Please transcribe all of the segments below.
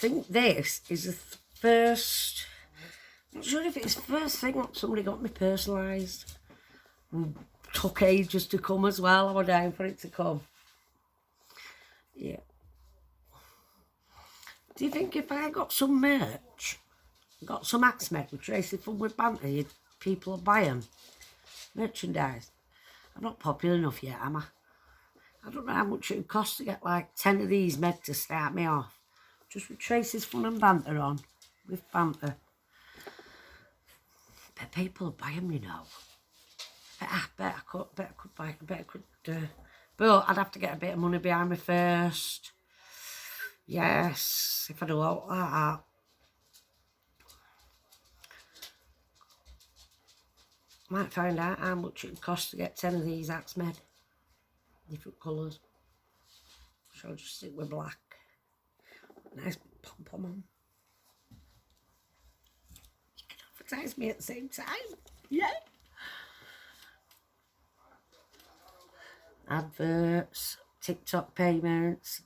think this is the first, I'm not sure if it's the first thing that somebody got me personalised. Took ages to come as well. I was down for it to come. Yeah. Do you think if I got some merch, got some hats made with Tracy Fun with Banter, people will buy them? Merchandise. I'm not popular enough yet, am I? I don't know how much it would cost to get like 10 of these made to start me off. Just with Tracy's Fun and Banter on, with Banter. Bet people will buy them, you know. Bet I could, but I'd have to get a bit of money behind me first. Yes, if I do all that. Might find out how much it would cost to get 10 of these hats made. Different colours. So I'll just stick with black. Nice pom-pom on. You can advertise me at the same time. Yeah. Adverts, TikTok payments,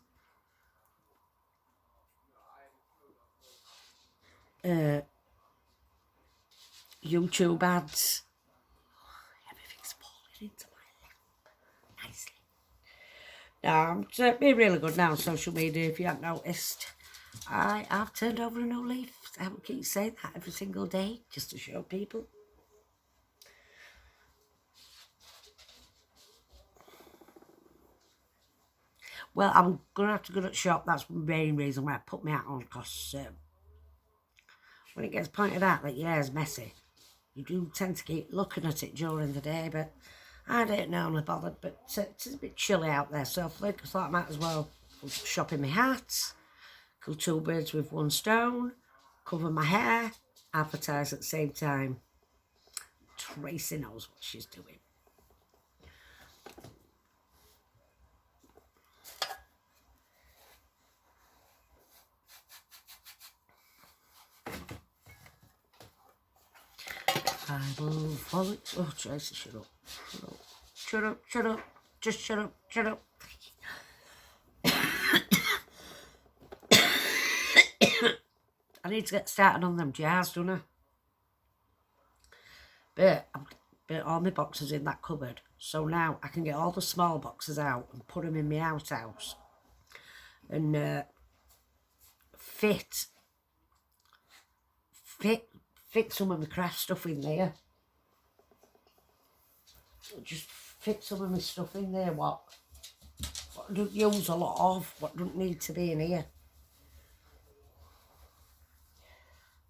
YouTube ads. Everything's falling into my lap nicely. Now, I'm being really good now on social media, if you haven't noticed. I have turned over a new leaf. I will keep saying that every single day, just to show people. Well, I'm going to have to go to the shop. That's the main reason why I put my hat on, because when it gets pointed out that your hair's messy, you do tend to keep looking at it during the day, but I don't normally bother. But it's a bit chilly out there, so I thought I might as well go shopping my hats, kill two birds with one stone, cover my hair, advertise at the same time. Tracy knows what she's doing. I will follow it. Oh, Tracy, shut up. Shut up. Shut up. Just shut up. Shut up. I need to get started on them jars, don't I? But I've put all my boxes in that cupboard. So now I can get all the small boxes out and put them in my outhouse. And fit some of my craft stuff in there. Just fit some of my stuff in there, what I don't use a lot of, what don't need to be in here.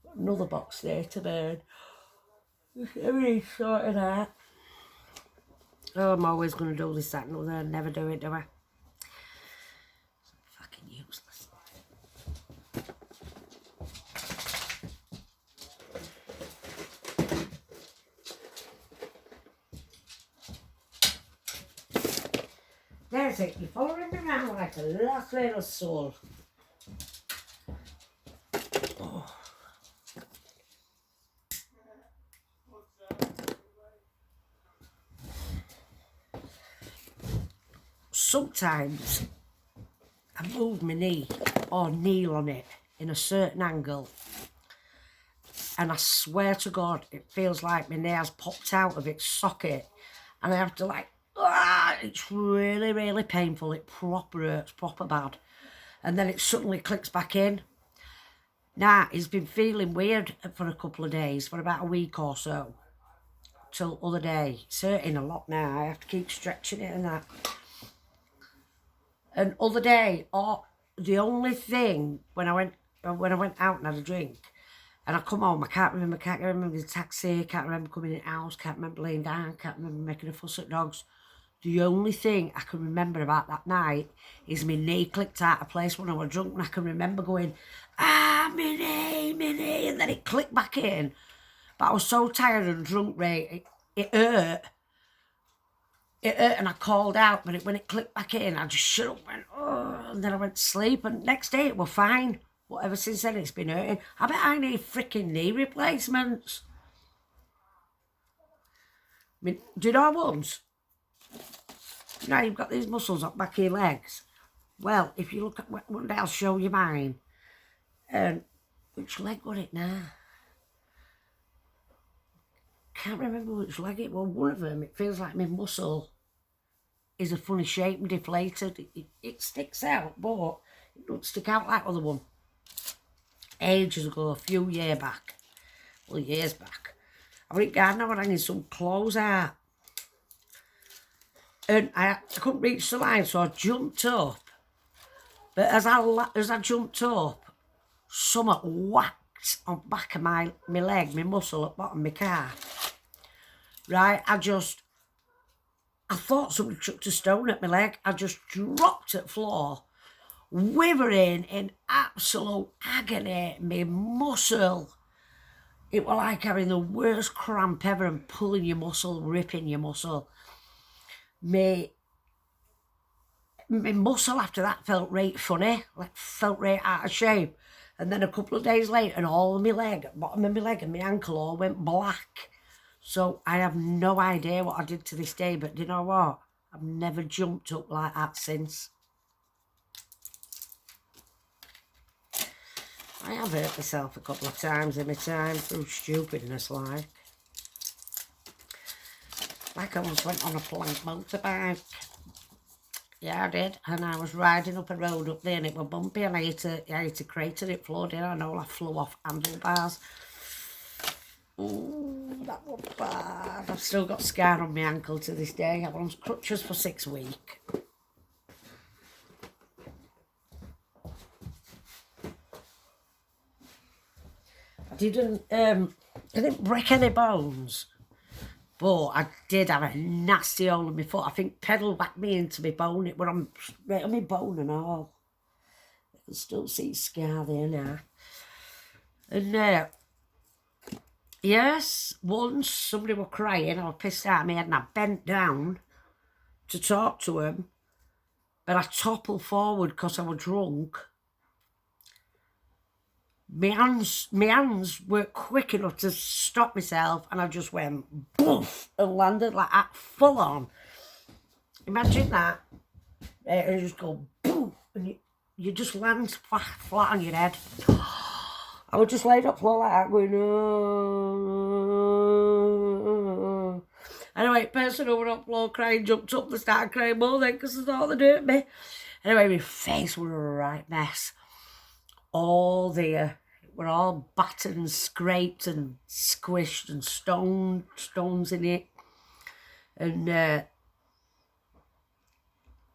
Got another box there to burn. Everything's sorted out. Oh, I'm always going to do this, that and other, and never do it, do I? Fucking useless. There's it, you're following me around like a lost little soul. Oh. Sometimes I move my knee or kneel on it in a certain angle, and I swear to God it feels like my nail's popped out of its socket, and I have to like, it's really, really painful. It proper hurts, proper bad. And then it suddenly clicks back in. Now, it's been feeling weird for a couple of days, for about a week or so, till other day. It's hurting a lot now. I have to keep stretching it and that. And other day, the only thing, when I went out and had a drink, and I come home, I can't remember the taxi, can't remember coming in the house, can't remember laying down, can't remember making a fuss at dogs. The only thing I can remember about that night is my knee clicked out of place when I was drunk, and I can remember going, my knee, and then it clicked back in. But I was so tired and drunk, Ray, it hurt. It hurt, and I called out, but when it clicked back in, I just shut up and went, oh, and then I went to sleep, and next day it was fine. But ever since then, it's been hurting. I bet I need freaking knee replacements. I mean, do you know once? Now you've got these muscles up back of your legs. Well, if you look at one day, I'll show you mine. And which leg was it now? Can't remember which leg it was. One of them, it feels like my muscle is a funny shape and deflated. It sticks out, but it don't stick out like the other one. Ages ago, a few years back. Well, years back. I went garden, I was hanging some clothes out. And I couldn't reach the line, so I jumped up. But as I jumped up, something whacked on the back of my leg, my muscle at the bottom of my calf. Right, I thought somebody chucked a stone at my leg. I just dropped at the floor, withering in absolute agony. My muscle, it was like having the worst cramp ever and pulling your muscle, ripping your muscle. My muscle after that felt right funny, like felt right out of shape. And then a couple of days later, and all of my leg, bottom of my leg and my ankle all went black. So I have no idea what I did to this day, but do you know what? I've never jumped up like that since. I have hurt myself a couple of times in my time through stupidness, like I once went on a plank motorbike. Yeah, I did. And I was riding up a road up there and it was bumpy and I hit a crater, it flowed in and all I flew off handlebars. Ooh, that was bad. I've still got scar on my ankle to this day. I was on crutches for 6 weeks. I didn't break any bones, but I did have a nasty hole in my foot. I think pedal whacked me into my bone. It went right on my bone and all. I can still see scar there now. And yes, once somebody was crying, I was pissed out of my head and I bent down to talk to him, but I toppled forward because I was drunk. My hands weren't quick enough to stop myself and I just went boof and landed like that full on. Imagine that. And you just go boom and you just land flat on your head. I would just laid up floor like that going, oh. Anyway, person over on the floor crying, jumped up and started crying more then because I thought they'd hurt me. Anyway, my face was a right mess. All there, were all battered and scraped and squished and stones in it. And our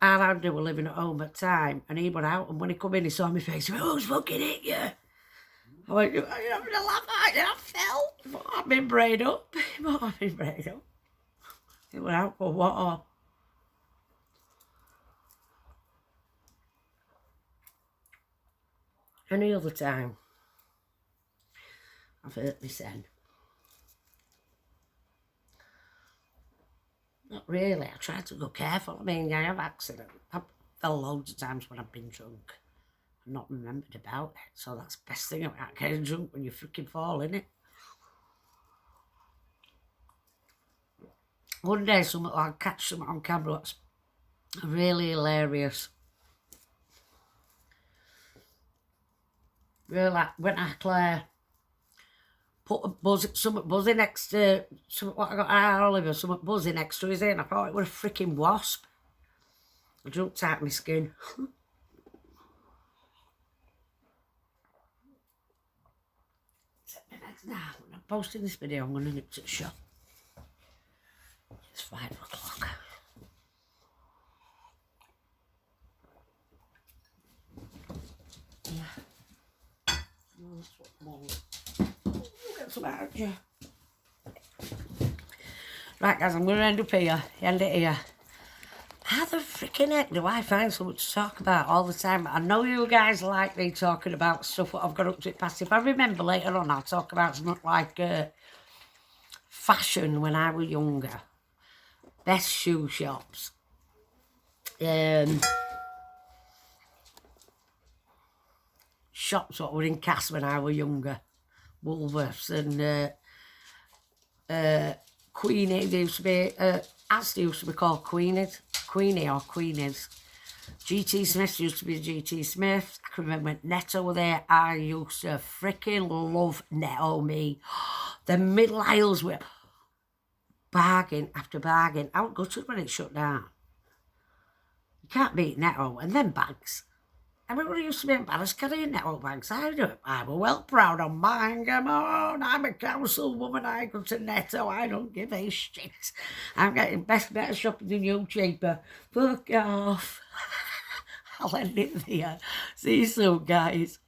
Andy were living at home at the time and he went out and when he come in he saw my face, he went, who's fucking hit you? I went, you're having a laugh at it, I fell. I've been braid up. I've been braid up. It went out for water. Any other time, I've hurt myself. Not really, I try to go careful. I mean, I have accidents. I've fell loads of times when I've been drunk. I'm not remembered about it, so that's the best thing about getting drunk when you freaking fall, innit? One day, I'll catch something on camera that's really hilarious. Really, like, went to Claire, put something buzzy next to, what I got at Oliver, something buzzy next to his ear, and I thought it was a freaking wasp. I jumped out my skin. Now, when I'm posting this video, I'm going to nip to the shop. It's 5 o'clock. Yeah. Oh, that's what I'm on. We'll get some out of you. Right, guys, I'm going to end up here. End it here. How the freaking heck do I find something to talk about all the time? I know you guys like me talking about stuff that I've got up to it past. If I remember later on, I'll talk about something like fashion when I was younger. Best shoe shops. Shops that were in Cass when I was younger. Woolworths and Queenie. They used to be, Asda used to be called Queenie or Queenies. GT Smiths used to be GT Smiths. I can remember when Netto were there. I used to freaking love Netto, me. The middle aisles were bargain after bargain. Out gutted when it shut down. You can't beat Netto. And then bags. Everybody used to be embarrassed carrying Netto bags. I were well proud of mine. Come on, I'm a councilwoman. I go to Netto. I don't give a shit. I'm getting better shopping than you, cheaper. Fuck off. I'll end it there. See you soon, guys.